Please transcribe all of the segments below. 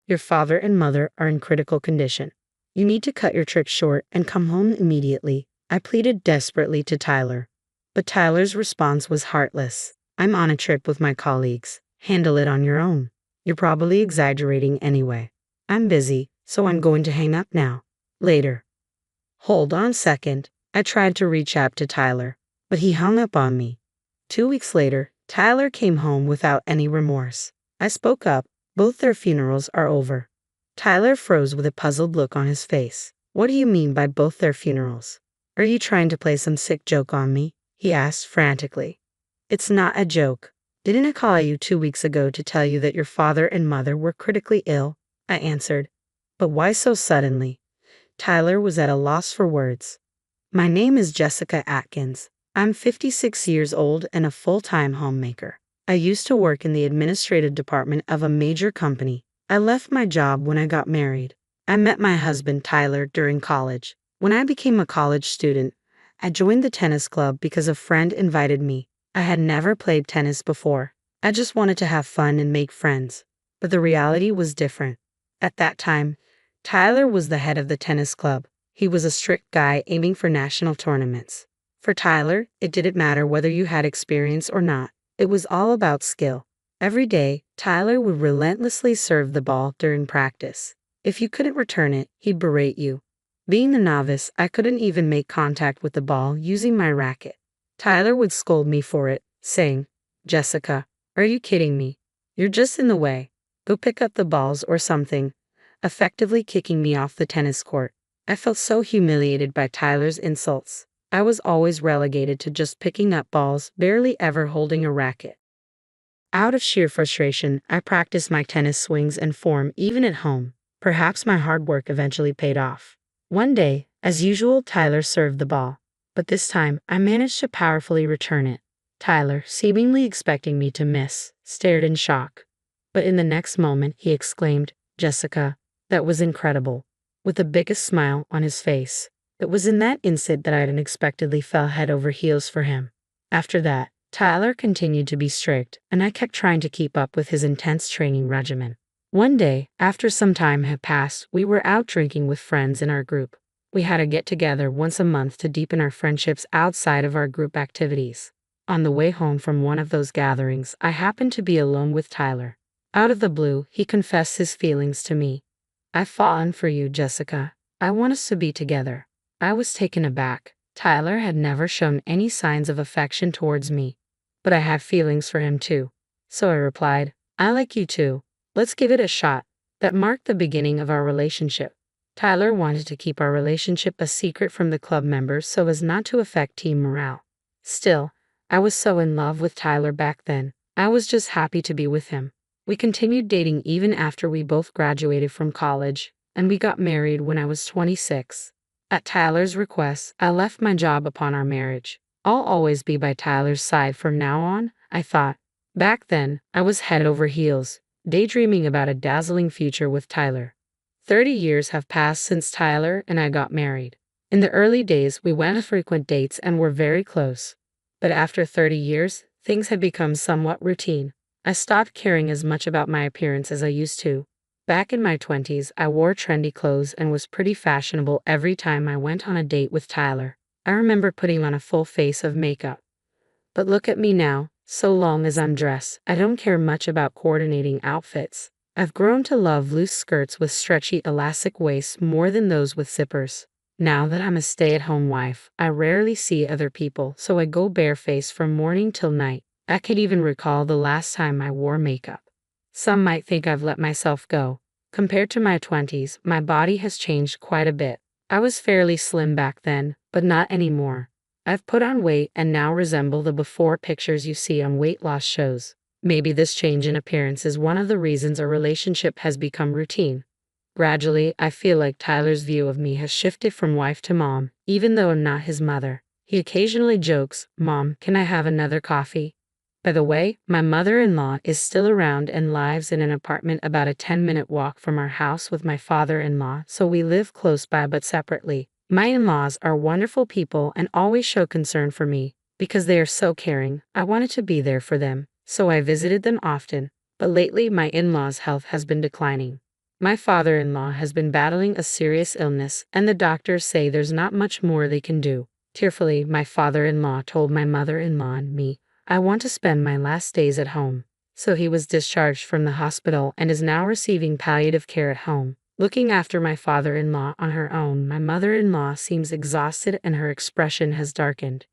Your father and mother are in critical condition. You need to cut your trip short and come home immediately, I pleaded desperately to Tyler. But Tyler's response was heartless. I'm on a trip with my colleagues. Handle it on your own. You're probably exaggerating anyway. I'm busy, so I'm going to hang up now. Later. Hold on a second. I tried to reach out to Tyler, but he hung up on me. 2 weeks later, Tyler came home without any remorse. I spoke up. Both their funerals are over. Tyler froze with a puzzled look on his face. What do you mean by both their funerals? Are you trying to play some sick joke on me? He asked frantically. It's not a joke. Didn't I call you 2 weeks ago to tell you that your father and mother were critically ill? I answered. But why so suddenly? Tyler was at a loss for words. My name is Jessica Atkins. I'm 56 years old and a full-time homemaker. I used to work in the administrative department of a major company. I left my job when I got married. I met my husband Tyler during college. When I became a college student, I joined the tennis club because a friend invited me. I had never played tennis before. I just wanted to have fun and make friends. But the reality was different. At that time, Tyler was the head of the tennis club. He was a strict guy aiming for national tournaments. For Tyler, it didn't matter whether you had experience or not. It was all about skill. Every day, Tyler would relentlessly serve the ball during practice. If you couldn't return it, he'd berate you. Being a novice, I couldn't even make contact with the ball using my racket. Tyler would scold me for it, saying, Jessica, are you kidding me? You're just in the way. Go pick up the balls or something, effectively kicking me off the tennis court. I felt so humiliated by Tyler's insults. I was always relegated to just picking up balls, barely ever holding a racket. Out of sheer frustration, I practiced my tennis swings and form even at home. Perhaps my hard work eventually paid off. One day, as usual, Tyler served the ball. But this time, I managed to powerfully return it. Tyler, seemingly expecting me to miss, stared in shock. But in the next moment, he exclaimed, Jessica, that was incredible, with the biggest smile on his face. It was in that instant that I unexpectedly fell head over heels for him. After that, Tyler continued to be strict, and I kept trying to keep up with his intense training regimen. One day, after some time had passed, we were out drinking with friends in our group. We had a get-together once a month to deepen our friendships outside of our group activities. On the way home from one of those gatherings, I happened to be alone with Tyler. Out of the blue, he confessed his feelings to me. I've fallen for you, Jessica. I want us to be together. I was taken aback. Tyler had never shown any signs of affection towards me. But I have feelings for him too. So I replied, I like you too. Let's give it a shot. That marked the beginning of our relationship. Tyler wanted to keep our relationship a secret from the club members so as not to affect team morale. Still, I was so in love with Tyler back then. I was just happy to be with him. We continued dating even after we both graduated from college, and we got married when I was 26. At Tyler's request, I left my job upon our marriage. I'll always be by Tyler's side from now on, I thought. Back then, I was head over heels, daydreaming about a dazzling future with Tyler. 30 years have passed since Tyler and I got married. In the early days, we went on frequent dates and were very close. But after 30 years, things had become somewhat routine. I stopped caring as much about my appearance as I used to. Back in my 20s, I wore trendy clothes and was pretty fashionable every time I went on a date with Tyler. I remember putting on a full face of makeup. But look at me now. So long as I'm dressed, I don't care much about coordinating outfits. I've grown to love loose skirts with stretchy elastic waists more than those with zippers. Now that I'm a stay-at-home wife, I rarely see other people, so I go barefaced from morning till night. I can't even recall the last time I wore makeup. Some might think I've let myself go. Compared to my 20s, my body has changed quite a bit. I was fairly slim back then, but not anymore. I've put on weight and now resemble the before pictures you see on weight loss shows. Maybe this change in appearance is one of the reasons our relationship has become routine. Gradually, I feel like Tyler's view of me has shifted from wife to mom, even though I'm not his mother. He occasionally jokes, Mom, can I have another coffee? By the way, my mother-in-law is still around and lives in an apartment about a 10-minute walk from our house with my father-in-law, so we live close by but separately. My in-laws are wonderful people and always show concern for me. Because they are so caring, I wanted to be there for them, so I visited them often. But lately my in-laws' health has been declining. My father-in-law has been battling a serious illness, and the doctors say there's not much more they can do. Tearfully, my father-in-law told my mother-in-law and me, I want to spend my last days at home. So he was discharged from the hospital and is now receiving palliative care at home. Looking after my father-in-law on her own, my mother-in-law seems exhausted and her expression has darkened.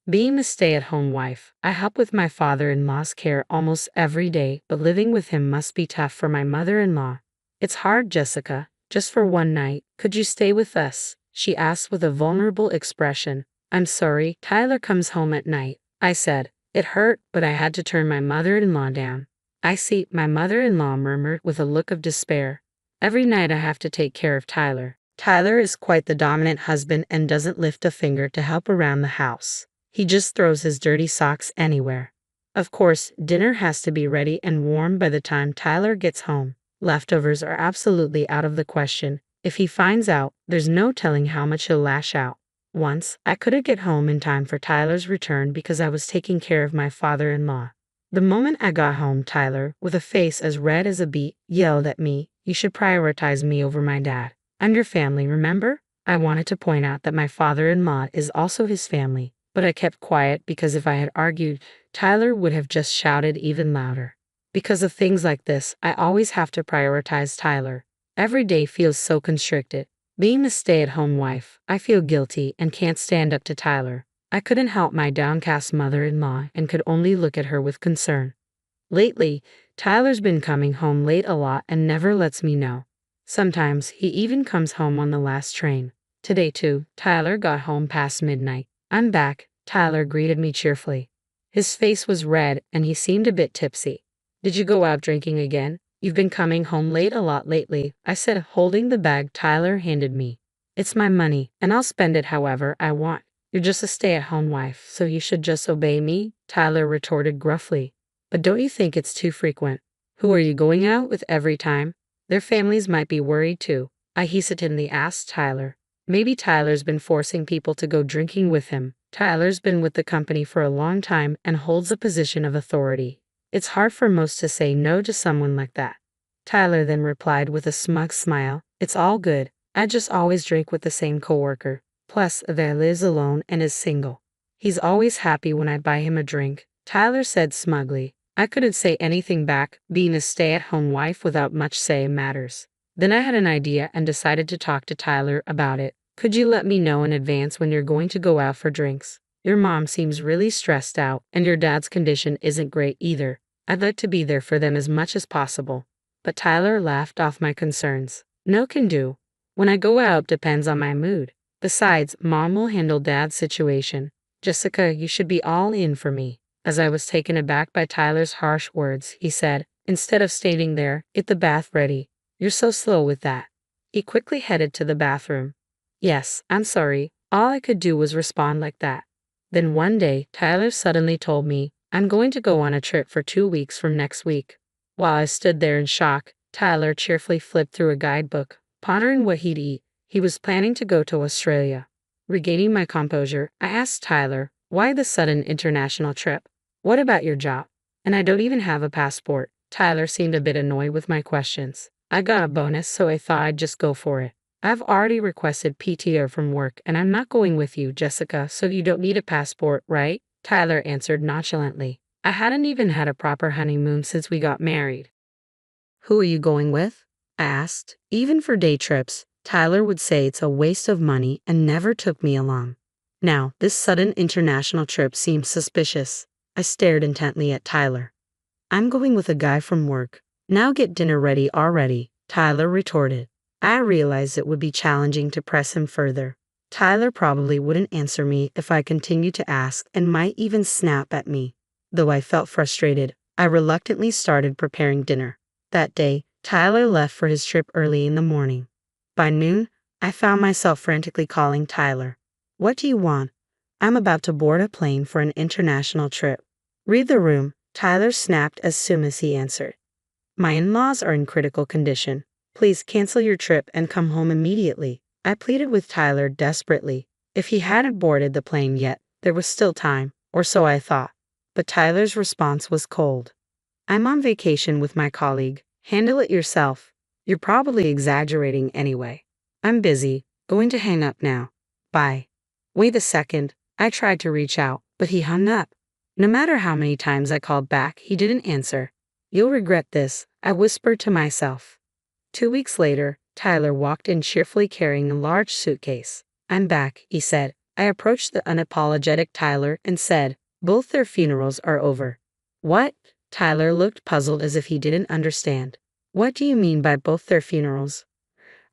Being a stay-at-home wife, I help with my father-in-law's care almost every day, but living with him must be tough for my mother-in-law. It's hard, Jessica. Just for one night, could you stay with us? She asked with a vulnerable expression. I'm sorry, Tyler comes home at night, I said. It hurt, but I had to turn my mother-in-law down. I see, my mother-in-law murmured with a look of despair. Every night I have to take care of Tyler. Tyler is quite the dominant husband and doesn't lift a finger to help around the house. He just throws his dirty socks anywhere. Of course, dinner has to be ready and warm by the time Tyler gets home. Leftovers are absolutely out of the question. If he finds out, there's no telling how much he'll lash out. Once, I couldn't get home in time for Tyler's return because I was taking care of my father-in-law. The moment I got home, Tyler, with a face as red as a beet, yelled at me, You should prioritize me over my dad. I'm your family, remember? I wanted to point out that my father-in-law is also his family, but I kept quiet because if I had argued, Tyler would have just shouted even louder. Because of things like this, I always have to prioritize Tyler. Every day feels so constricted. Being a stay-at-home wife, I feel guilty and can't stand up to Tyler. I couldn't help my downcast mother-in-law and could only look at her with concern. Lately, Tyler's been coming home late a lot and never lets me know. Sometimes he even comes home on the last train. Today too, Tyler got home past midnight. I'm back, Tyler greeted me cheerfully. His face was red and he seemed a bit tipsy. Did you go out drinking again? You've been coming home late a lot lately, I said, holding the bag Tyler handed me. It's my money, and I'll spend it however I want. You're just a stay-at-home wife, so you should just obey me, Tyler retorted gruffly. But don't you think it's too frequent? Who are you going out with every time? Their families might be worried too, I hesitantly asked Tyler. Maybe Tyler's been forcing people to go drinking with him. Tyler's been with the company for a long time and holds a position of authority. It's hard for most to say no to someone like that. Tyler then replied with a smug smile, It's all good. I just always drink with the same coworker. Plus, Ava lives alone and is single. He's always happy when I buy him a drink, Tyler said smugly. I couldn't say anything back, being a stay-at-home wife without much say matters. Then I had an idea and decided to talk to Tyler about it. Could you let me know in advance when you're going to go out for drinks? Your mom seems really stressed out, and your dad's condition isn't great either. I'd like to be there for them as much as possible. But Tyler laughed off my concerns. No can do. When I go out depends on my mood. Besides, Mom will handle Dad's situation. Jessica, you should be all in for me. As I was taken aback by Tyler's harsh words, he said, Instead of standing there, get the bath ready. You're so slow with that. He quickly headed to the bathroom. Yes, I'm sorry. All I could do was respond like that. Then one day, Tyler suddenly told me, I'm going to go on a trip for 2 weeks from next week. While I stood there in shock, Tyler cheerfully flipped through a guidebook, pondering what he'd eat. He was planning to go to Australia. Regaining my composure, I asked Tyler, why the sudden international trip? What about your job? And I don't even have a passport. Tyler seemed a bit annoyed with my questions. I got a bonus, so I thought I'd just go for it. I've already requested PTO from work and I'm not going with you, Jessica, so you don't need a passport, right? Tyler answered nonchalantly. I hadn't even had a proper honeymoon since we got married. Who are you going with? I asked. Even for day trips, Tyler would say it's a waste of money and never took me along. Now, this sudden international trip seemed suspicious. I stared intently at Tyler. I'm going with a guy from work. Now get dinner ready already, Tyler retorted. I realized it would be challenging to press him further. Tyler probably wouldn't answer me if I continued to ask and might even snap at me. Though I felt frustrated, I reluctantly started preparing dinner. That day, Tyler left for his trip early in the morning. By noon, I found myself frantically calling Tyler. What do you want? I'm about to board a plane for an international trip. Read the room, Tyler snapped as soon as he answered. My in-laws are in critical condition. Please cancel your trip and come home immediately. I pleaded with Tyler desperately. If he hadn't boarded the plane yet, there was still time, or so I thought. But Tyler's response was cold. I'm on vacation with my colleague. Handle it yourself. You're probably exaggerating anyway. I'm busy. Going to hang up now. Bye. Wait a second. I tried to reach out, but he hung up. No matter how many times I called back, he didn't answer. You'll regret this, I whispered to myself. 2 weeks later, Tyler walked in cheerfully carrying a large suitcase. I'm back, he said. I approached the unapologetic Tyler and said, both their funerals are over. What? Tyler looked puzzled as if he didn't understand. What do you mean by both their funerals?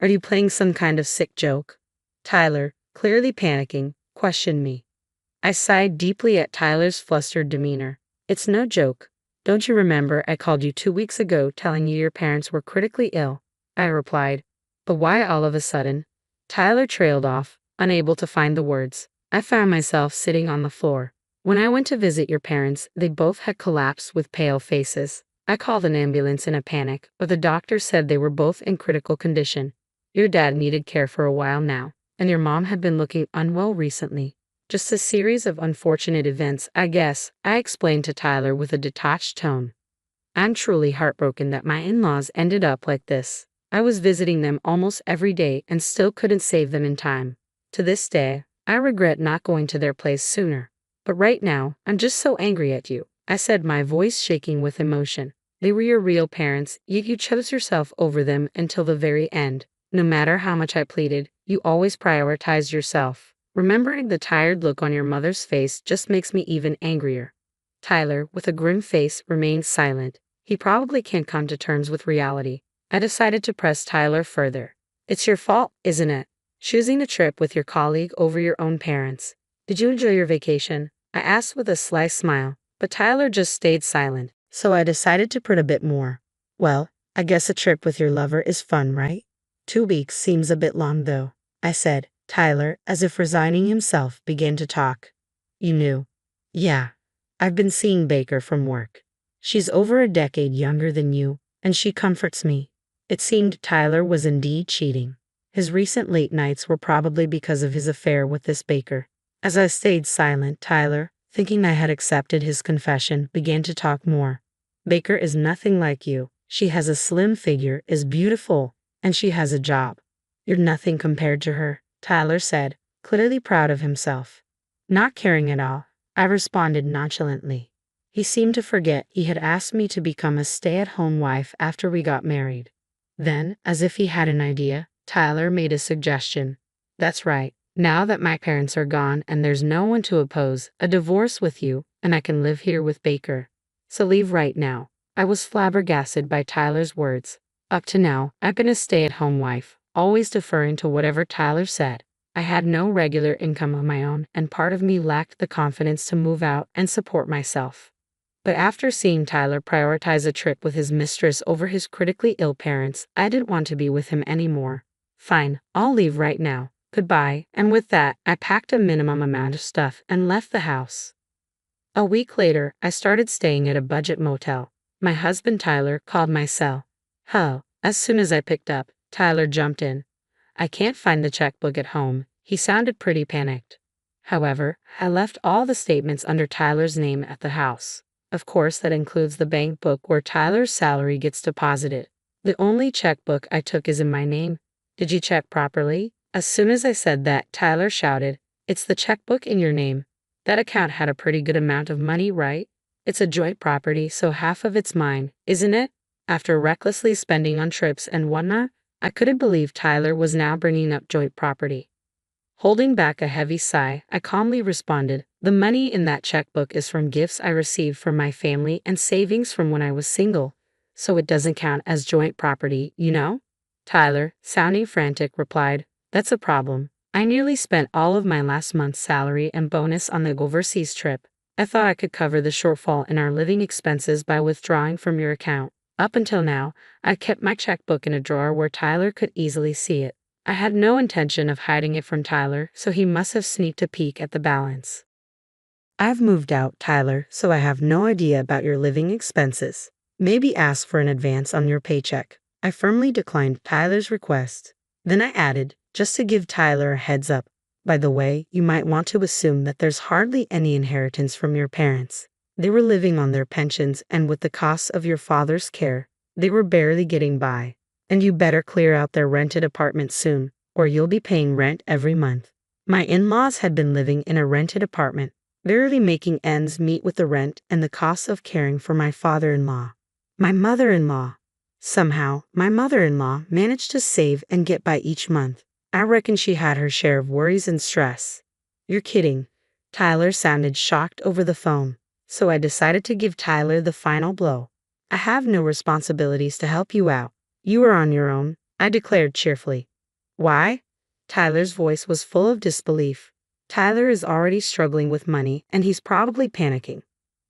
Are you playing some kind of sick joke? Tyler, clearly panicking, questioned me. I sighed deeply at Tyler's flustered demeanor. It's no joke. Don't you remember I called you 2 weeks ago telling you your parents were critically ill? I replied. But why all of a sudden? Tyler trailed off, unable to find the words. I found myself sitting on the floor. When I went to visit your parents, they both had collapsed with pale faces. I called an ambulance in a panic, but the doctor said they were both in critical condition. Your dad needed care for a while now, and your mom had been looking unwell recently. Just a series of unfortunate events, I guess, I explained to Tyler with a detached tone. I'm truly heartbroken that my in-laws ended up like this. I was visiting them almost every day and still couldn't save them in time. To this day, I regret not going to their place sooner. But right now, I'm just so angry at you, I said, my voice shaking with emotion. They were your real parents, yet you chose yourself over them until the very end. No matter how much I pleaded, you always prioritized yourself. Remembering the tired look on your mother's face just makes me even angrier. Tyler, with a grim face, remained silent. He probably can't come to terms with reality. I decided to press Tyler further. It's your fault, isn't it? Choosing a trip with your colleague over your own parents. Did you enjoy your vacation? I asked with a sly smile, but Tyler just stayed silent, so I decided to put a bit more. Well, I guess a trip with your lover is fun, right? 2 weeks seems a bit long though, I said. Tyler, as if resigning himself, began to talk. You knew? Yeah. I've been seeing Baker from work. She's over a decade younger than you, and she comforts me. It seemed Tyler was indeed cheating. His recent late nights were probably because of his affair with this Baker. As I stayed silent, Tyler, thinking I had accepted his confession, began to talk more. Baker is nothing like you. She has a slim figure, is beautiful, and she has a job. You're nothing compared to her, Tyler said, clearly proud of himself. Not caring at all, I responded nonchalantly. He seemed to forget he had asked me to become a stay-at-home wife after we got married. Then, as if he had an idea, Tyler made a suggestion. That's right. Now that my parents are gone and there's no one to oppose a divorce with you, and I can live here with Baker. So leave right now. I was flabbergasted by Tyler's words. Up to now, I've been a stay-at-home wife, always deferring to whatever Tyler said. I had no regular income of my own, and part of me lacked the confidence to move out and support myself. But after seeing Tyler prioritize a trip with his mistress over his critically ill parents, I didn't want to be with him anymore. Fine, I'll leave right now. Goodbye, and with that, I packed a minimum amount of stuff and left the house. A week later, I started staying at a budget motel. My husband Tyler called my cell. As soon as I picked up, Tyler jumped in. I can't find the checkbook at home. He sounded pretty panicked. However, I left all the statements under Tyler's name at the house. Of course, that includes the bank book where Tyler's salary gets deposited. The only checkbook I took is in my name. Did you check properly? As soon as I said that, Tyler shouted, It's the checkbook in your name. That account had a pretty good amount of money, right? It's a joint property, so half of it's mine, isn't it? After recklessly spending on trips and whatnot, I couldn't believe Tyler was now bringing up joint property. Holding back a heavy sigh, I calmly responded, The money in that checkbook is from gifts I received from my family and savings from when I was single, so it doesn't count as joint property, you know? Tyler, sounding frantic, replied, That's a problem. I nearly spent all of my last month's salary and bonus on the overseas trip. I thought I could cover the shortfall in our living expenses by withdrawing from your account. Up until now, I kept my checkbook in a drawer where Tyler could easily see it. I had no intention of hiding it from Tyler, so he must have sneaked a peek at the balance. I've moved out, Tyler, so I have no idea about your living expenses. Maybe ask for an advance on your paycheck. I firmly declined Tyler's request. Then I added, just to give Tyler a heads up. By the way, you might want to assume that there's hardly any inheritance from your parents. They were living on their pensions, and with the costs of your father's care, they were barely getting by. And you better clear out their rented apartment soon, or you'll be paying rent every month. My in-laws had been living in a rented apartment, barely making ends meet with the rent and the costs of caring for my father-in-law. My mother-in-law. Somehow, my mother-in-law managed to save and get by each month. I reckon she had her share of worries and stress. You're kidding. Tyler sounded shocked over the phone, so I decided to give Tyler the final blow. I have no responsibilities to help you out. You are on your own, I declared cheerfully. Why? Tyler's voice was full of disbelief. Tyler is already struggling with money and he's probably panicking.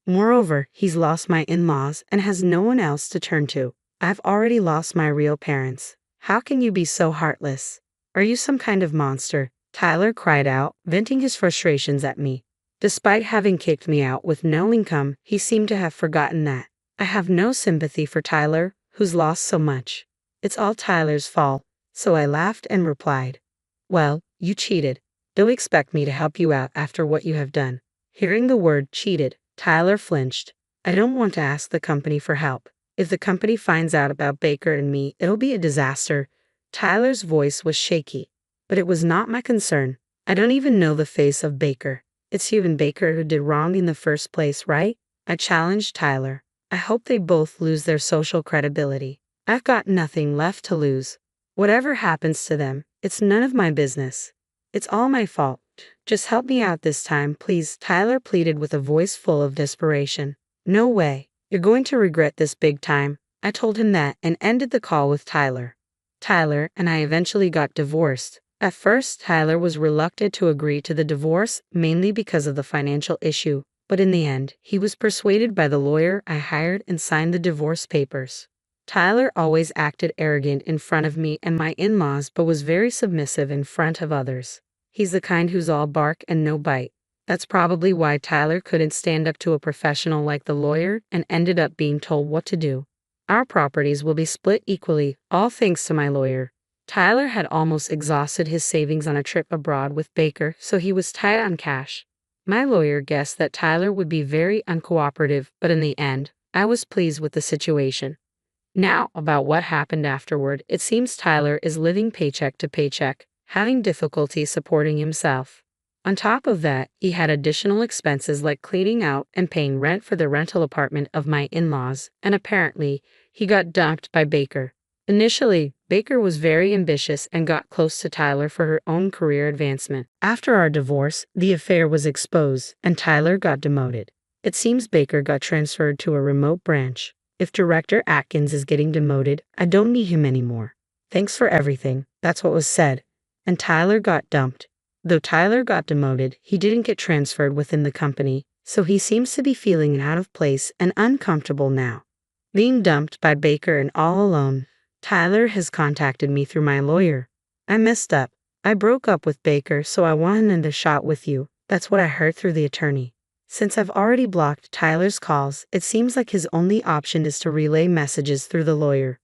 Moreover, he's lost my in-laws and has no one else to turn to. I've already lost my real parents. How can you be so heartless? Are you some kind of monster? Tyler cried out, venting his frustrations at me. Despite having kicked me out with no income, he seemed to have forgotten that. I have no sympathy for Tyler, who's lost so much. It's all Tyler's fault, so I laughed and replied, well, you cheated. Don't expect me to help you out after what you have done. Hearing the word cheated, Tyler flinched. I don't want to ask the company for help. If the company finds out about Baker and me, it'll be a disaster. Tyler's voice was shaky. But it was not my concern. I don't even know the face of Baker. It's you and Baker who did wrong in the first place, right? I challenged Tyler. I hope they both lose their social credibility. I've got nothing left to lose. Whatever happens to them, it's none of my business. It's all my fault. Just help me out this time, please, Tyler pleaded with a voice full of desperation. No way. You're going to regret this big time. I told him that and ended the call with Tyler. Tyler and I eventually got divorced. At first, Tyler was reluctant to agree to the divorce, mainly because of the financial issue, but in the end, he was persuaded by the lawyer I hired and signed the divorce papers. Tyler always acted arrogant in front of me and my in-laws, but was very submissive in front of others. He's the kind who's all bark and no bite. That's probably why Tyler couldn't stand up to a professional like the lawyer and ended up being told what to do. Our properties will be split equally, all thanks to my lawyer. Tyler had almost exhausted his savings on a trip abroad with Baker, so he was tight on cash. My lawyer guessed that Tyler would be very uncooperative, but in the end, I was pleased with the situation. Now, about what happened afterward, it seems Tyler is living paycheck to paycheck, having difficulty supporting himself. On top of that, he had additional expenses like cleaning out and paying rent for the rental apartment of my in-laws, and apparently, he got dumped by Baker. Initially, Baker was very ambitious and got close to Tyler for her own career advancement. After our divorce, the affair was exposed, and Tyler got demoted. It seems Baker got transferred to a remote branch. If Director Atkins is getting demoted, I don't need him anymore. Thanks for everything, that's what was said. And Tyler got dumped. Though Tyler got demoted, he didn't get transferred within the company, so he seems to be feeling out of place and uncomfortable now. Being dumped by Baker and all alone, Tyler has contacted me through my lawyer. I messed up. I broke up with Baker, so I wanted another shot with you. That's what I heard through the attorney. Since I've already blocked Tyler's calls, it seems like his only option is to relay messages through the lawyer.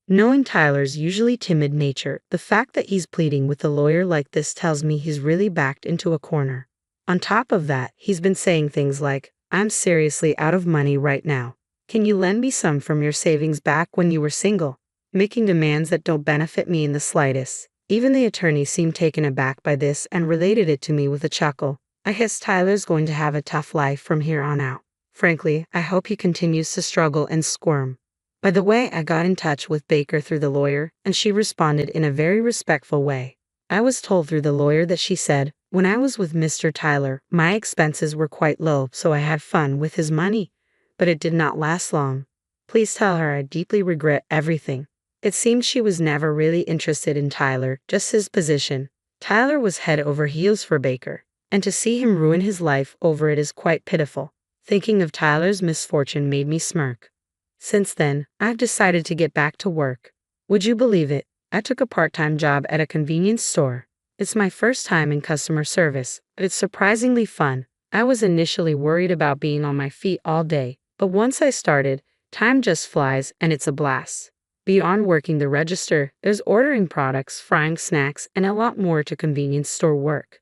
Knowing Tyler's usually timid nature, the fact that he's pleading with a lawyer like this tells me he's really backed into a corner. On top of that, he's been saying things like, I'm seriously out of money right now. Can you lend me some from your savings back when you were single? Making demands that don't benefit me in the slightest. Even the attorney seemed taken aback by this and related it to me with a chuckle. I guess Tyler's going to have a tough life from here on out. Frankly, I hope he continues to struggle and squirm. By the way, I got in touch with Baker through the lawyer, and she responded in a very respectful way. I was told through the lawyer that she said, when I was with Mr. Tyler, my expenses were quite low, so I had fun with his money. But it did not last long. Please tell her I deeply regret everything. It seemed she was never really interested in Tyler, just his position. Tyler was head over heels for Baker, and to see him ruin his life over it is quite pitiful. Thinking of Tyler's misfortune made me smirk. Since then, I've decided to get back to work. Would you believe it? I took a part-time job at a convenience store. It's my first time in customer service, but it's surprisingly fun. I was initially worried about being on my feet all day, but once I started, time just flies and it's a blast. Beyond working the register, there's ordering products, frying snacks, and a lot more to convenience store work.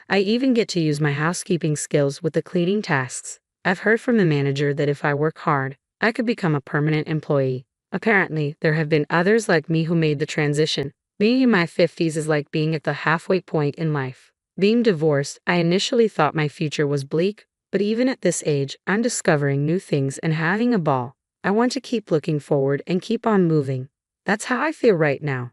I even get to use my housekeeping skills with the cleaning tasks. I've heard from the manager that if I work hard, I could become a permanent employee. Apparently, there have been others like me who made the transition. Being in my 50s is like being at the halfway point in life. Being divorced, I initially thought my future was bleak, but even at this age, I'm discovering new things and having a ball. I want to keep looking forward and keep on moving. That's how I feel right now.